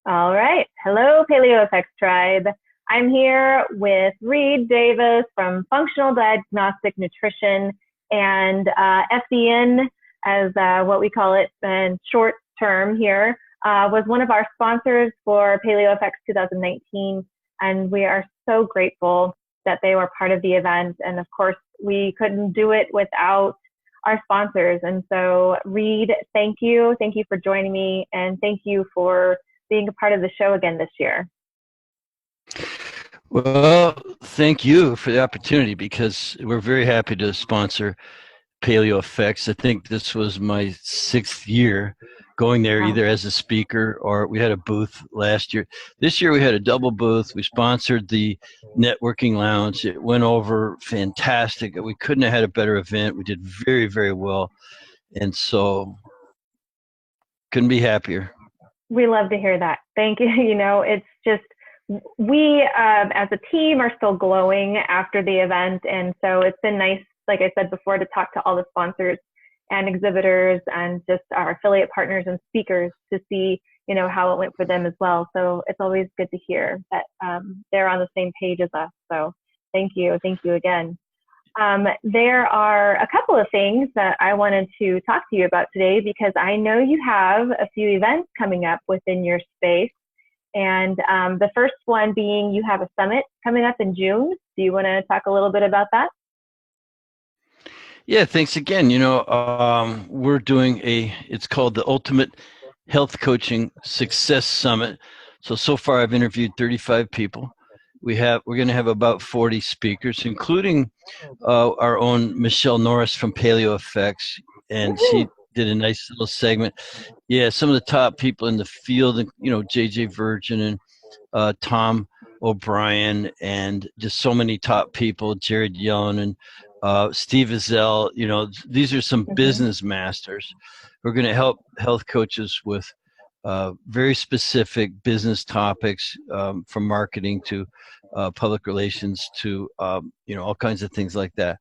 All right. Hello, Paleo Effects Tribe. I'm here with Reed Davis from Functional Diagnostic Nutrition and FDN, as what we call it in short term here, was one of our sponsors for Paleo Effects 2019. And we are so grateful that they were part of the event. And of course, we couldn't do it without our sponsors. And so, Reed, thank you. Thank you for joining me. And thank you for being a part of the show again this year. Well, thank you for the opportunity because we're very happy to sponsor Paleo Effects. I think this was my 6th year going there, Wow. either as a speaker or we had a booth last year. This year we had a double booth. We sponsored the networking lounge. It went over fantastic. We couldn't have had a better event. We did very, very well. And so couldn't be happier. We love to hear that. Thank you. You know, it's just, we as a team are still glowing after the event. And so it's been nice, like I said before, to talk to all the sponsors and exhibitors and just our affiliate partners and speakers to see, you know, how it went for them as well. So it's always good to hear that they're on the same page as us. So thank you. Thank you again. There are a couple of things that I wanted to talk to you about today because I know you have a few events coming up within your space. And the first one being you have a summit coming up in June. Do you want to talk a little bit about that? Yeah, thanks again. We're doing it's called the Ultimate Health Coaching Success Summit. So far I've interviewed 35 people. We're going to have about 40 speakers, including our own Michelle Norris from Paleo Effects, and she did a nice little segment. Yeah, some of the top people in the field, JJ Virgin and Tom O'Brien, and just so many top people, Jared Yellen and Steve Azell. These are some business masters who are going to help health coaches with very specific business topics, from marketing to public relations to all kinds of things like that.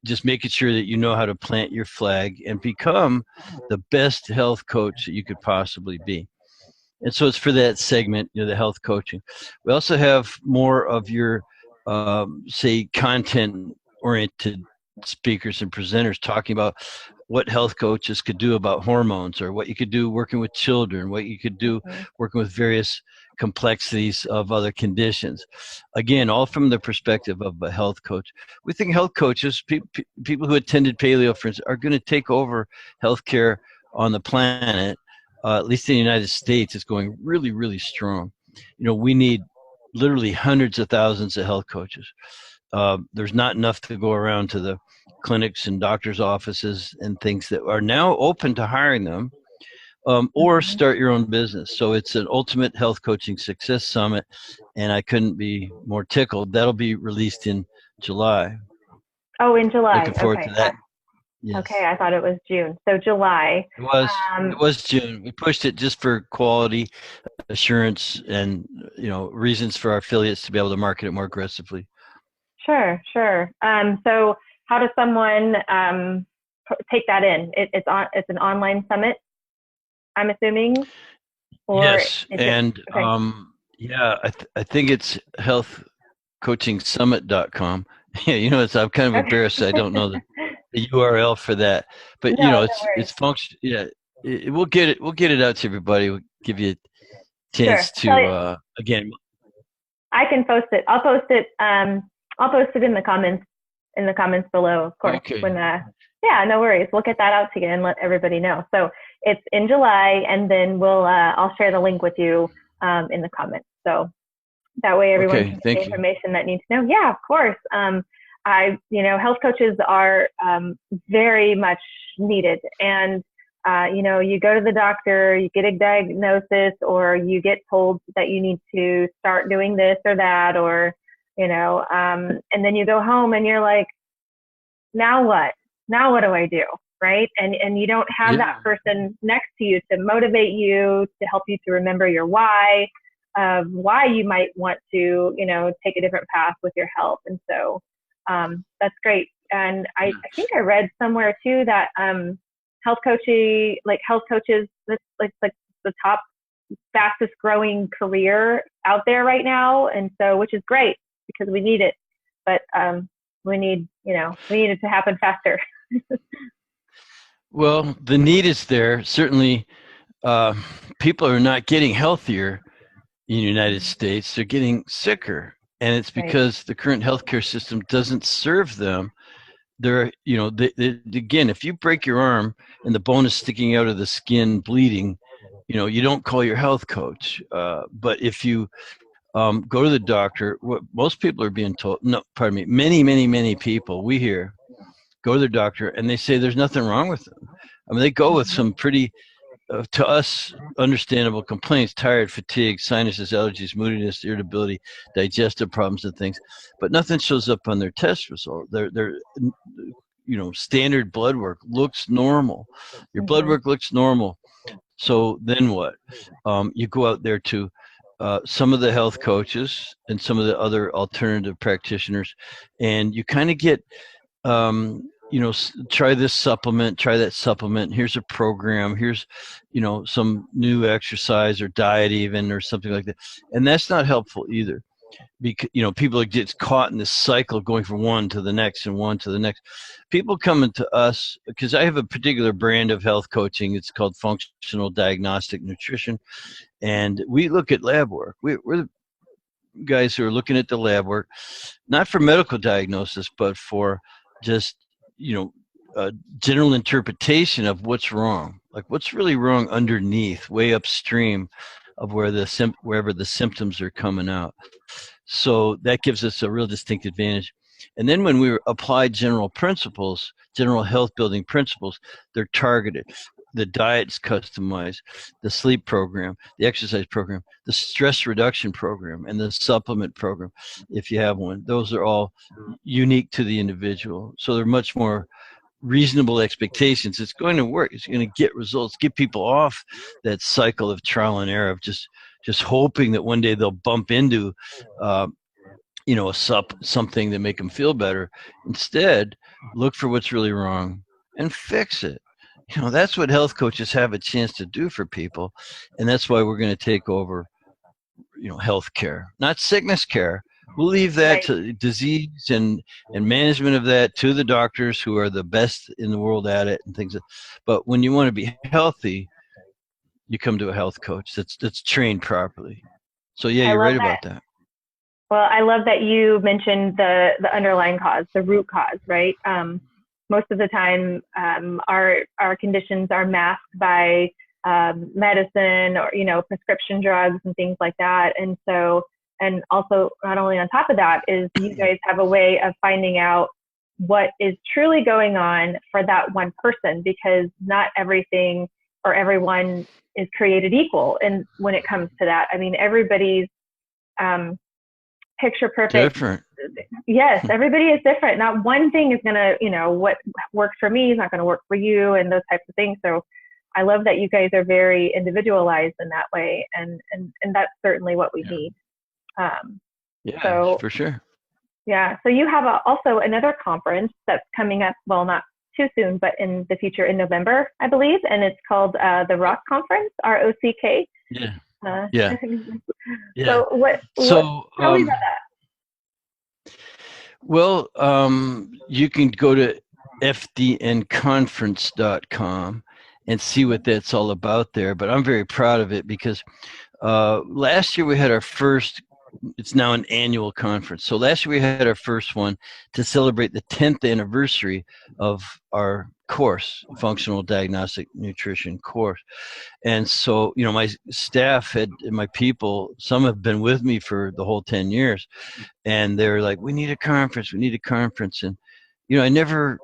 Just making sure that you know how to plant your flag and become the best health coach that you could possibly be. And so it's for that segment, the health coaching. We also have more of your, say, content-oriented speakers and presenters talking about what health coaches could do about hormones, or what you could do working with children, what you could do working with various complexities of other conditions. Again, all from the perspective of a health coach. We think health coaches, people who attended Paleo, for instance, are going to take over healthcare on the planet. At least in the United States, it's going really, really strong. We need literally hundreds of thousands of health coaches. There's not enough to go around to the clinics and doctors' offices and things that are now open to hiring them, or start your own business. So it's an Ultimate Health Coaching Success Summit, and I couldn't be more tickled. That'll be released in July. Oh, in July. Looking forward to that. Yes. Okay, I thought it was June. So July. It was June. We pushed it just for quality assurance and reasons for our affiliates to be able to market it more aggressively. Sure. So how does someone take that in? It's an online summit, I'm assuming. Yes, and I think it's healthcoachingsummit.com. Yeah, I'm kind of embarrassed. I don't know the URL for that, but it's function. Yeah, we'll get it out to everybody. We'll give you a chance to again. I can post it. I'll post it. I'll post it in the comments below, of course. Okay. No worries. We'll get that out to you and let everybody know. So it's in July, and then I'll share the link with you in the comments. So that way everyone can get the information that needs to know. Yeah, of course. Health coaches are very much needed, and you go to the doctor, you get a diagnosis, or you get told that you need to start doing this or that, or and then you go home and you're like, now what? Now what do I do? Right? And you don't have that person next to you to motivate you, to help you to remember your why, of why you might want to, take a different path with your health. And so that's great. And I think I read somewhere too that health coaches, like the top fastest growing career out there right now. And so, which is great because we need it, but we need it to happen faster. Well, the need is there. Certainly, people are not getting healthier in the United States. They're getting sicker. And it's because the current healthcare system doesn't serve them. They're, again, if you break your arm and the bone is sticking out of the skin bleeding, you don't call your health coach. But if you go to the doctor, what most people are being told, no, pardon me, many people we hear go to their doctor and they say there's nothing wrong with them. I mean, they go with some pretty, to us, understandable complaints: tired, fatigue, sinuses, allergies, moodiness, irritability, digestive problems and things, but nothing shows up on their test result. Their standard blood work looks normal. Your blood work looks normal. So then what? You go out there to some of the health coaches and some of the other alternative practitioners, and you kind of get, try this supplement, try that supplement. Here's a program. Here's, some new exercise or diet even, or something like that. And that's not helpful either, because, people get caught in this cycle going from one to the next and one to the next. People coming to us, because I have a particular brand of health coaching. It's called Functional Diagnostic Nutrition. And we look at lab work. We're the guys who are looking at the lab work, not for medical diagnosis, but for just, general interpretation of what's wrong, like what's really wrong underneath, way upstream of wherever the symptoms are coming out. So that gives us a real distinct advantage. And then when we apply general principles, general health building principles, they're targeted. The diet's customized, the sleep program, the exercise program, the stress reduction program, and the supplement program, if you have one. Those are all unique to the individual. So they're much more reasonable expectations. It's going to work. It's going to get results, get people off that cycle of trial and error of just hoping that one day they'll bump into something that make them feel better. Instead, look for what's really wrong and fix it. That's what health coaches have a chance to do for people. And that's why we're going to take over, health care, not sickness care. We'll leave that to disease and management of that to the doctors, who are the best in the world at it and things. But when you want to be healthy, you come to a health coach that's trained properly. So yeah, you're right about that. Well, I love that you mentioned the underlying cause, the root cause, right? Most of the time, our conditions are masked by medicine or prescription drugs and things like that. And so, and also not only on top of that is you guys have a way of finding out what is truly going on for that one person, because not everything or everyone is created equal. And when it comes to that, I mean, everybody's picture perfect. Different. Yes, everybody is different. Not one thing is gonna, what works for me is not gonna work for you, and those types of things. So I love that you guys are very individualized in that way, and that's certainly what we need. So, for sure. Yeah. So you have also another conference that's coming up. Well, not too soon, but in the future in November, I believe, and it's called the ROCK Conference, ROCK. Yeah. Yeah. So tell me about that. Well, you can go to fdnconference.com and see what that's all about there. But I'm very proud of it because last year we had our first, it's now an annual conference. So last year we had our first one to celebrate the 10th anniversary of our course, Functional Diagnostic Nutrition course. And so, my staff and my people, some have been with me for the whole 10 years, and they're like, we need a conference. And, I never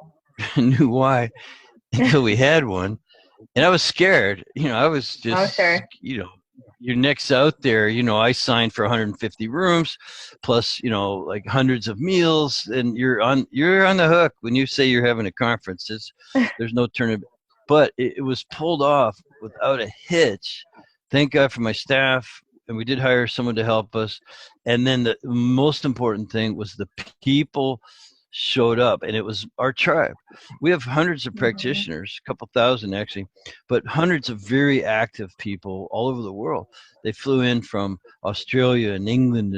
knew why until we had one. And I was scared. I was just, your neck's out there. I signed for 150 rooms plus, like hundreds of meals, and you're on the hook when you say you're having a conference. There's no turning. But it was pulled off without a hitch. Thank God for my staff, and we did hire someone to help us. And then the most important thing was the people showed up, and it was our tribe. We have hundreds of practitioners, a couple thousand actually, but hundreds of very active people all over the world. They flew in from Australia and England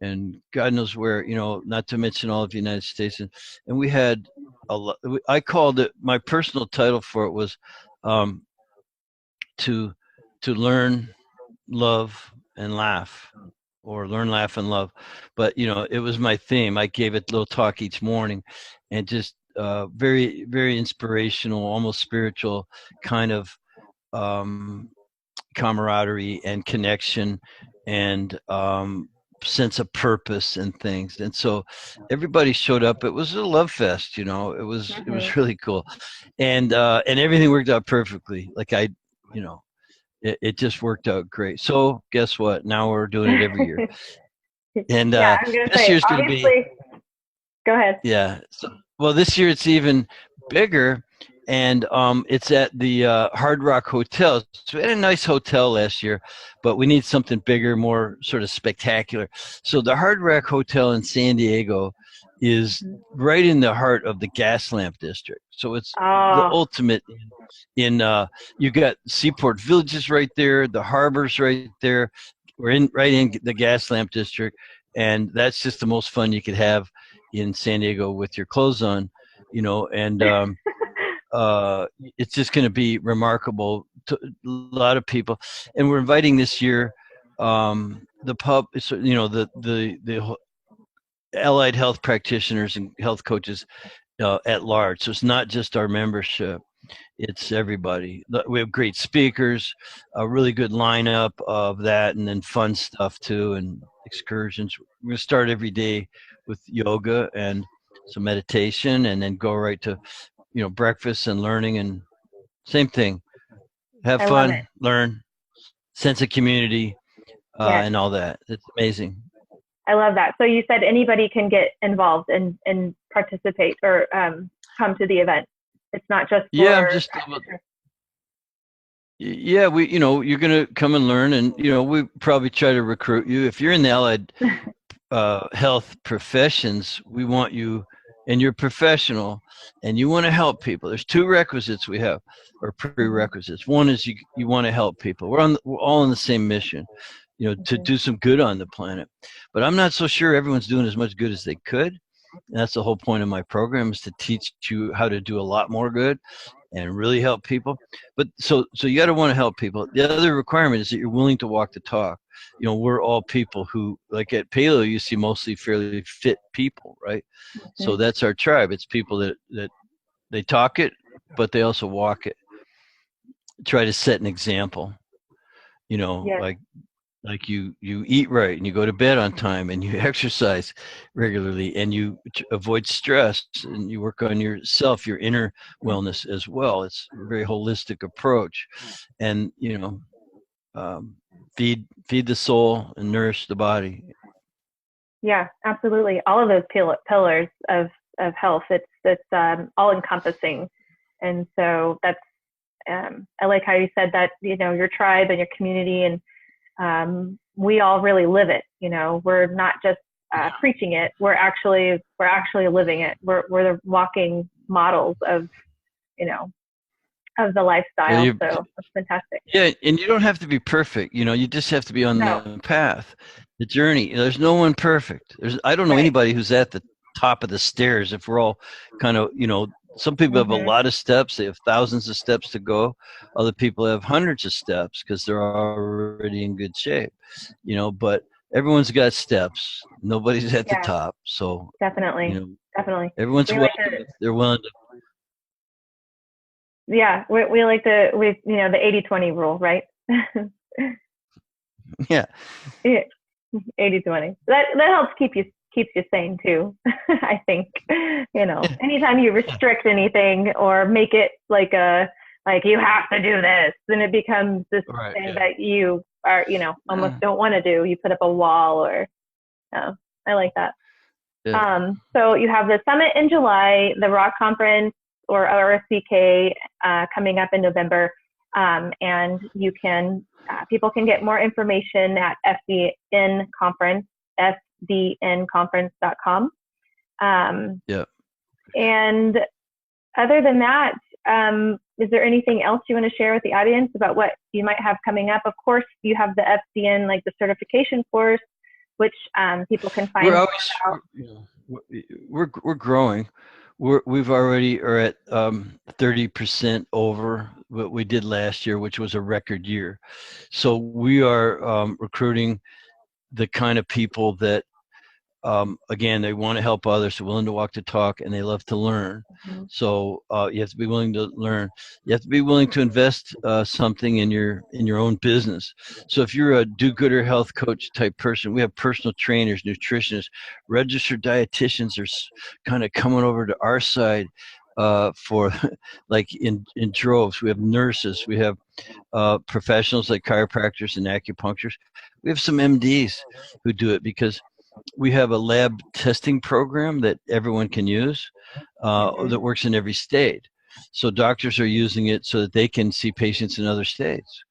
and God knows where, not to mention all of the United States. And we had a lot. I called it, my personal title for it was um, to learn, love, and laugh, or learn, laugh, and love. But it was my theme. I gave it a little talk each morning, and just very, very inspirational, almost spiritual kind of camaraderie and connection, and sense of purpose and things. And so everybody showed up. It was a love fest. It was really cool, and everything worked out perfectly. Like it just worked out great. So guess what? Now we're doing it every year. And yeah, I'm gonna this say, year's going to be. Go ahead. Yeah. So, well, this year it's even bigger, and it's at the Hard Rock Hotel. So we had a nice hotel last year, but we need something bigger, more sort of spectacular. So the Hard Rock Hotel in San Diego is right in the heart of the gas lamp district. So it's the ultimate in you got Seaport Villages right there, the harbor's right there. We're right in the gas lamp district, and that's just the most fun you could have in San Diego with your clothes on, and it's just going to be remarkable to a lot of people. And we're inviting this year the pub, the allied health practitioners and health coaches at large. So it's not just our membership. It's everybody. We have great speakers, a really good lineup of that, and then fun stuff too, and excursions. We're going to start every day with yoga and some meditation, and then go right to, breakfast and learning, and same thing. Have fun, learn, sense of community, and all that. It's amazing. I love that. So you said anybody can get involved and participate, or come to the event. It's not just for yeah, you're going to come and learn, and we probably try to recruit you. If you're in the allied health professions, we want you, and you're professional and you want to help people. There's two requisites we have, or prerequisites. One is you want to help people. We're all on the same mission, to do some good on the planet. But I'm not so sure everyone's doing as much good as they could. And that's the whole point of my program, is to teach you how to do a lot more good and really help people. But so you got to want to help people. The other requirement is that you're willing to walk the talk. We're all people who, like at Paleo, you see mostly fairly fit people, right? So that's our tribe. It's people that they talk it, but they also walk it. Try to set an example, like you eat right, and you go to bed on time, and you exercise regularly, and you avoid stress, and you work on yourself, your inner wellness as well. It's a very holistic approach, and feed the soul and nourish the body. Yeah, absolutely. All of those pillars of health. It's all encompassing, and so that's I like how you said that. Your tribe and your community, and we all really live it. We're not just preaching it. We're actually living it. We're the walking models of the lifestyle. So that's fantastic. Yeah, and you don't have to be perfect. You just have to be on the path, the journey. There's no one perfect. I don't know anybody who's at the top of the stairs. If we're all kind of, some people have a lot of steps. They have thousands of steps to go. Other people have hundreds of steps because they're already in good shape. But everyone's got steps. Nobody's at the top. So definitely. Everyone's welcome if they're willing to. Yeah, we like the 80-20 rule, right? Yeah. 80-20. That helps keeps you sane too. I think, anytime you restrict anything or make it like you have to do this, then it becomes this thing that you are, almost don't want to do. You put up a wall, or I like that. Yeah. So you have the summit in July, the Rock Conference, or RSCK, coming up in November, and you can people can get more information at FDN Conference, fdnconference.com. Yeah. And other than that, is there anything else you want to share with the audience about what you might have coming up? Of course, you have the FCN, like the certification course, which people can find out. We're growing. We've already are at 30% over what we did last year, which was a record year. So we are recruiting the kind of people that again, they want to help others, they're willing to walk the talk, and they love to learn. Mm-hmm. So you have to be willing to learn. You have to be willing to invest something in your own business. So if you're a do-gooder health coach type person, we have personal trainers, nutritionists, registered dietitians are kind of coming over to our side for like in droves. We have nurses, we have professionals like chiropractors and acupuncturists. We have some MDs who do it because we have a lab testing program that everyone can use that works in every state. So doctors are using it so that they can see patients in other states.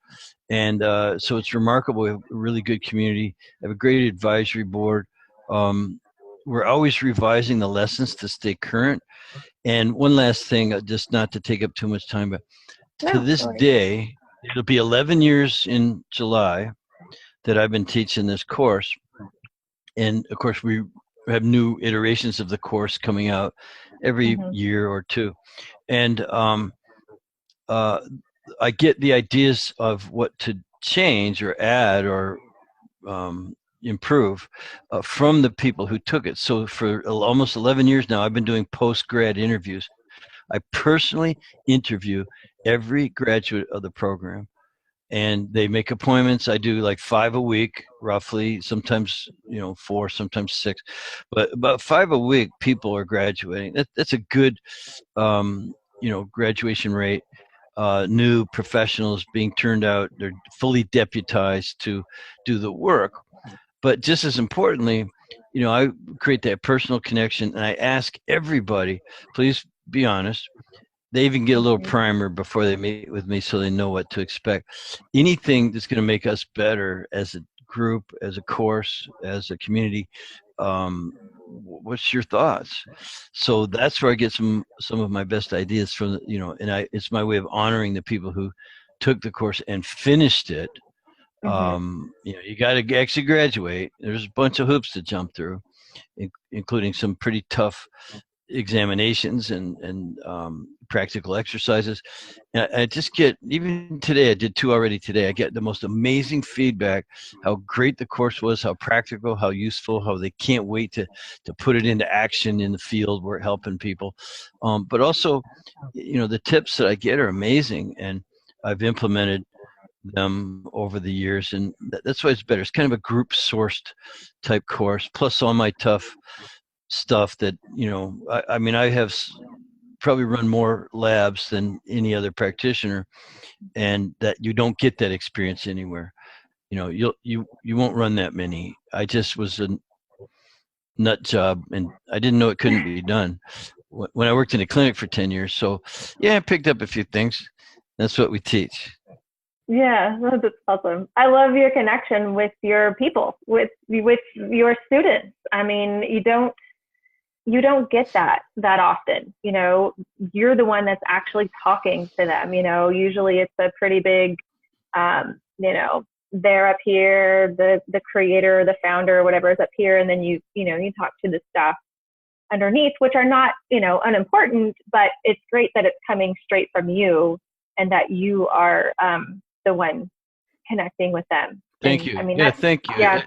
And so it's remarkable. We have a really good community. I have a great advisory board. We're always revising the lessons to stay current. And one last thing, just not to take up too much time, but to this day, it'll be 11 years in July that I've been teaching this course. And of course, we have new iterations of the course coming out every year or two. And I get the ideas of what to change or add or improve from the people who took it. So for almost 11 years now, I've been doing post-grad interviews. I personally interview every graduate of the program, and they make appointments. I do like 5 a week, roughly, sometimes 4, sometimes 6, but about 5 a week people are graduating. That's a good graduation rate. New professionals being turned out, they're fully deputized to do the work. But just as importantly, I create that personal connection, and I ask everybody, please be honest. They even get a little primer before they meet with me so they know what to expect. Anything that's going to make us better as a group, as a course, as a community, what's your thoughts? So that's where I get some of my best ideas from, and it's my way of honoring the people who took the course and finished it. You got to actually graduate. There's a bunch of hoops to jump through, including some pretty tough examinations and practical exercises. And I just get, even today, I did 2 already today, I get the most amazing feedback, how great the course was, how practical, how useful, how they can't wait to put it into action in the field where helping people. But also, the tips that I get are amazing, and I've implemented them over the years, and that's why it's better. It's kind of a group sourced type course, plus all my tough stuff that I have probably run more labs than any other practitioner, and that you don't get that experience anywhere. You won't run that many. I just was a nut job, and I didn't know it couldn't be done when I worked in a clinic for 10 years. So yeah, I picked up a few things. That's what we teach. Yeah, that's awesome. I love your connection with your people, with your students. I mean, you don't get that often. You're the one that's actually talking to them. Usually it's a pretty big, they're up here, the creator, the founder, whatever is up here, and then you talk to the staff underneath, which are not unimportant, but it's great that it's coming straight from you and that you are the one connecting with them. Thank you. I mean, yeah, thank you. Yeah,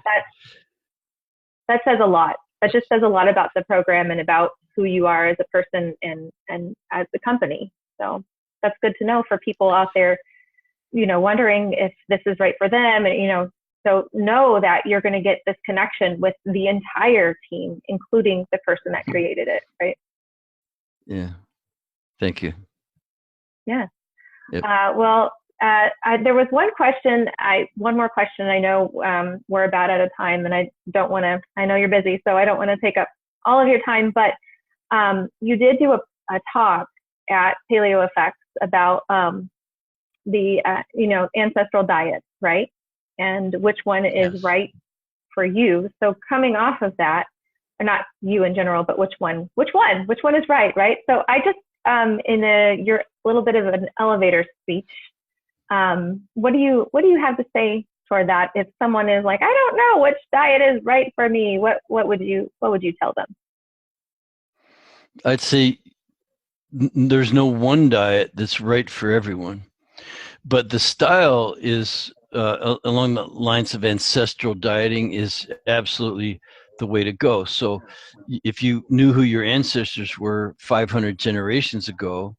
that says a lot. That just says a lot about the program and about who you are as a person and as a company. So that's good to know for people out there, wondering if this is right for them. And, so know that you're going to get this connection with the entire team, including the person that created it. Right. Yeah. Thank you. Yeah. Yep. There was one more question. I know we're about out of time, and I don't want to, I know you're busy, so I don't want to take up all of your time, but you did do a talk at Paleo Effects about the, ancestral diets, right? And which one is right for you. So coming off of that, or not you in general, but which one is right, right? So I just, in your little bit of an elevator speech, what do you have to say for that? If someone is like, I don't know which diet is right for me, what would you tell them? I'd say there's no one diet that's right for everyone, but the style is along the lines of ancestral dieting is absolutely the way to go. So if you knew who your ancestors were 500 generations ago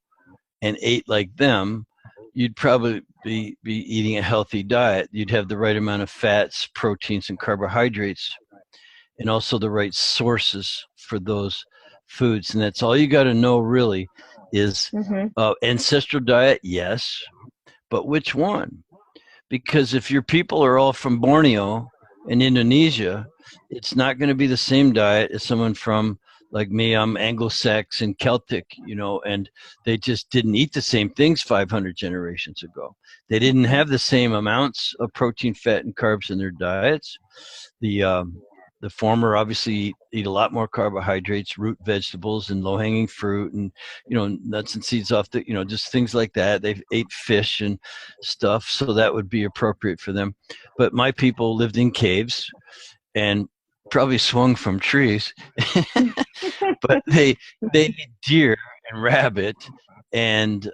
and ate like them, you'd probably be eating a healthy diet. You'd have the right amount of fats, proteins, and carbohydrates, and also the right sources for those foods. And that's all you got to know really is ancestral diet, yes, but which one? Because if your people are all from Borneo and Indonesia, it's not going to be the same diet as someone from, like me, I'm Anglo-Saxon Celtic, and they just didn't eat the same things 500 generations ago. They didn't have the same amounts of protein, fat, and carbs in their diets. The former obviously eat a lot more carbohydrates, root vegetables, and low-hanging fruit, and nuts and seeds off the just things like that. They ate fish and stuff, so that would be appropriate for them. But my people lived in caves and probably swung from trees, but they eat deer and rabbit and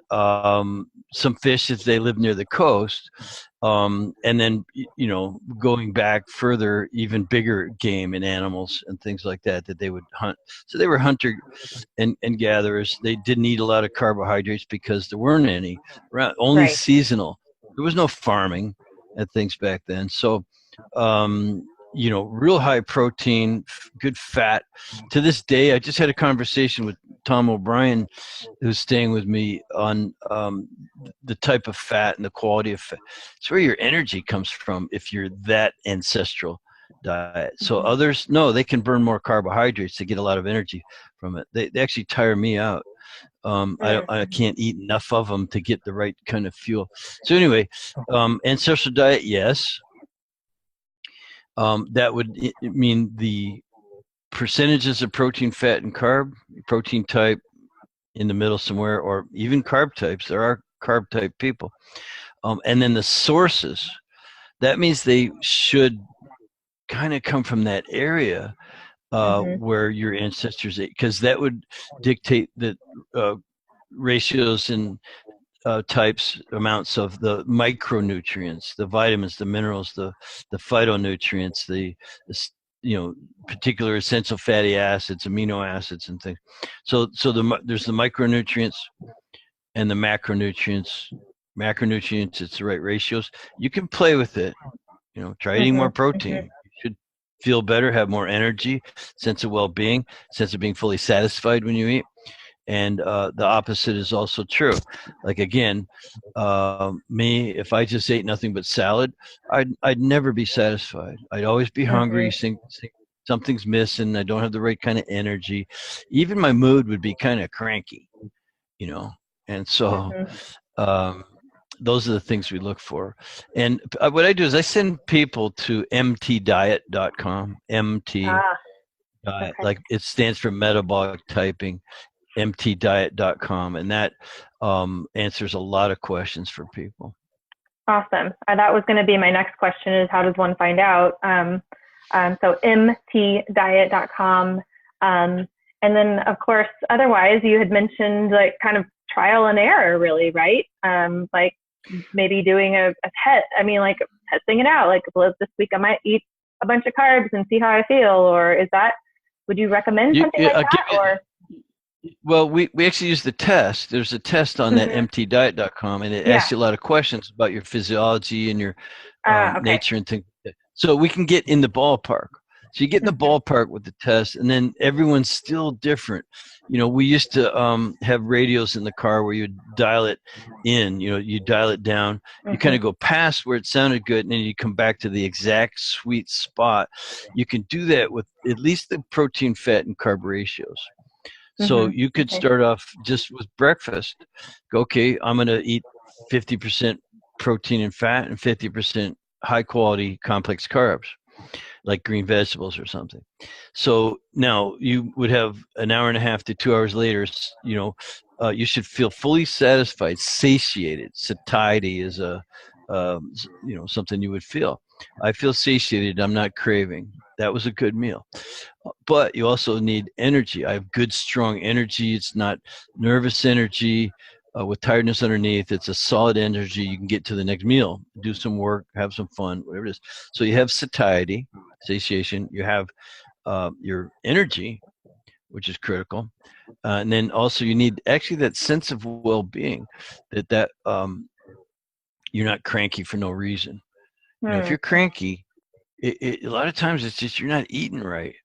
some fish if they live near the coast. And then going back further, even bigger game and animals and things like that they would hunt. So they were hunter and gatherers. They didn't eat a lot of carbohydrates because there weren't any, only Right. seasonal. There was no farming and things back then. So real high protein, good fat. To this day, I just had a conversation with Tom O'Brien, who's staying with me, on the type of fat and the quality of fat. It's where your energy comes from if you're that ancestral diet. So others, no, they can burn more carbohydrates to get a lot of energy from it. They actually tire me out. I can't eat enough of them to get the right kind of fuel. So anyway, ancestral diet, yes. That would mean the percentages of protein, fat, and carb, protein type in the middle somewhere, or even carb types. There are carb type people. And then the sources, that means they should kind of come from that area where your ancestors ate, because that would dictate the ratios and types, amounts of the micronutrients, the vitamins, the minerals, the phytonutrients, the particular essential fatty acids, amino acids, and things. So there's the micronutrients and the macronutrients. Macronutrients, it's the right ratios. You can play with it. Try eating more protein. You should feel better, have more energy, sense of well-being, sense of being fully satisfied when you eat. And the opposite is also true. Like, again, me, if I just ate nothing but salad, I'd never be satisfied. I'd always be hungry, think something's missing. I don't have the right kind of energy. Even my mood would be kind of cranky, And so those are the things we look for. And what I do is I send people to mtdiet.com, MT diet, like it stands for metabolic typing, mtdiet.com, and that answers a lot of questions for people. Awesome. That was going to be my next question, is how does one find out? So mtdiet.com. And then, of course, otherwise, you had mentioned like kind of trial and error, really, right? Like maybe doing a test. I mean, like testing it out. Like, well, this week I might eat a bunch of carbs and see how I feel. Or would you recommend something like that? Or well, we actually use the test. There's a test on that mtdiet.com, and it asks you a lot of questions about your physiology and your nature and things. So we can get in the ballpark. So you get in the ballpark with the test, and then everyone's still different. We used to have radios in the car where you dial it in, you dial it down. You kind of go past where it sounded good, and then you come back to the exact sweet spot. You can do that with at least the protein, fat, and carb ratios. So you could start off just with breakfast. Go, okay, I'm going to eat 50% protein and fat and 50% high quality complex carbs. like green vegetables or something. So now you would have an hour and a half to 2 hours later, you should feel fully satisfied, satiated. Satiety is something you would feel. I feel satiated. I'm not craving. That was a good meal. But you also need energy. I have good, strong energy. It's not nervous energy with tiredness underneath. It's a solid energy. You can get to the next meal, do some work, have some fun, whatever it is. So you have satiety, satiation. You have your energy, which is critical. And then also you need actually that sense of well-being, that you're not cranky for no reason. If you're cranky, a lot of times it's just you're not eating right,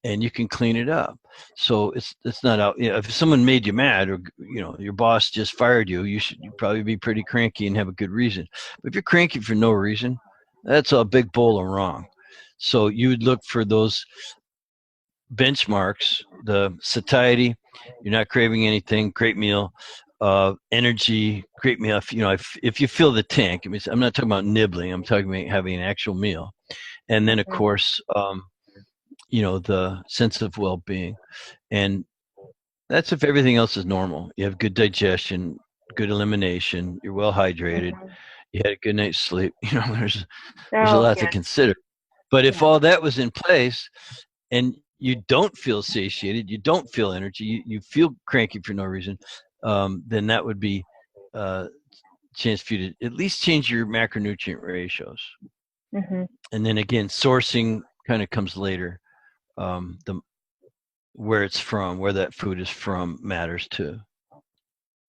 and you can clean it up. So it's not out. If someone made you mad, or your boss just fired you, you'd probably be pretty cranky and have a good reason. But if you're cranky for no reason, that's a big bowl of wrong. So you would look for those benchmarks: the satiety, you're not craving anything, great meal. Energy, great meal. If you fill the tank, I mean, I'm not talking about nibbling. I'm talking about having an actual meal. And then, of course, the sense of well-being. And that's if everything else is normal. You have good digestion, good elimination, you're well hydrated, you had a good night's sleep. There's a lot to consider. But if all that was in place and you don't feel satiated, you don't feel energy, you feel cranky for no reason, then that would be a chance for you to at least change your macronutrient ratios. And then again, sourcing kind of comes later. Where it's from, where that food is from, matters too.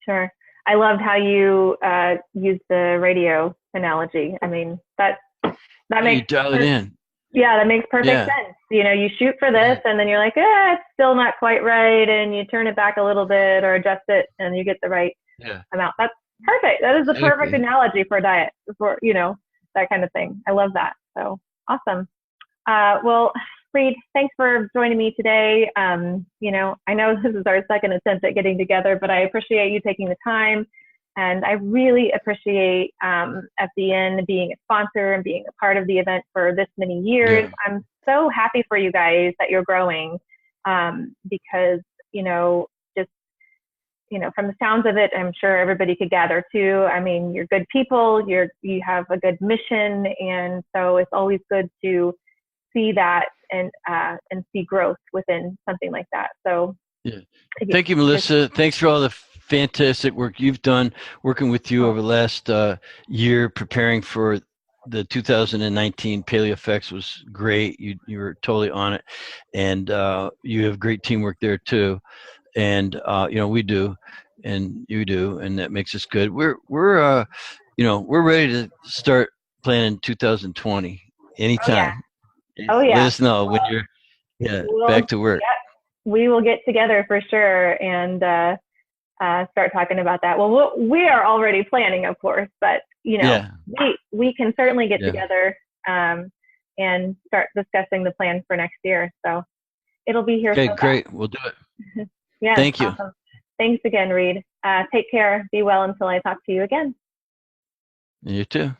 Sure. I loved how you used the radio analogy. I mean, that makes you dial it in. Yeah, that makes perfect sense. You shoot for this, and then you're like, it's still not quite right, and you turn it back a little bit or adjust it, and you get the right amount. That's perfect. That is the perfect analogy for a diet, for that kind of thing. I love that. So awesome. Well, Reed, thanks for joining me today. I know this is our second attempt at getting together, but I appreciate you taking the time. And I really appreciate FDN being a sponsor and being a part of the event for this many years. Yeah. I'm so happy for you guys that you're growing because, from the sounds of it, I'm sure everybody could gather too. I mean, you're good people, you have a good mission. And so it's always good to see that and see growth within something like that. So yeah. Thank you, Melissa. Thanks for all the fantastic work you've done working with you over the last year, preparing for the 2019 Paleo Effects was great. You were totally on it, and you have great teamwork there too. And we do, and you do, and that makes us good. We're ready to start planning 2020 anytime. Oh yeah. Let us know when you're back to work. We will get together for sure and start talking about that. Well, we are already planning, of course, but we can certainly get together and start discussing the plan for next year. So it'll be here. Okay, great. We'll do it. Yeah. Thank you. Awesome. Thanks again, Reed. Take care. Be well until I talk to you again. You too.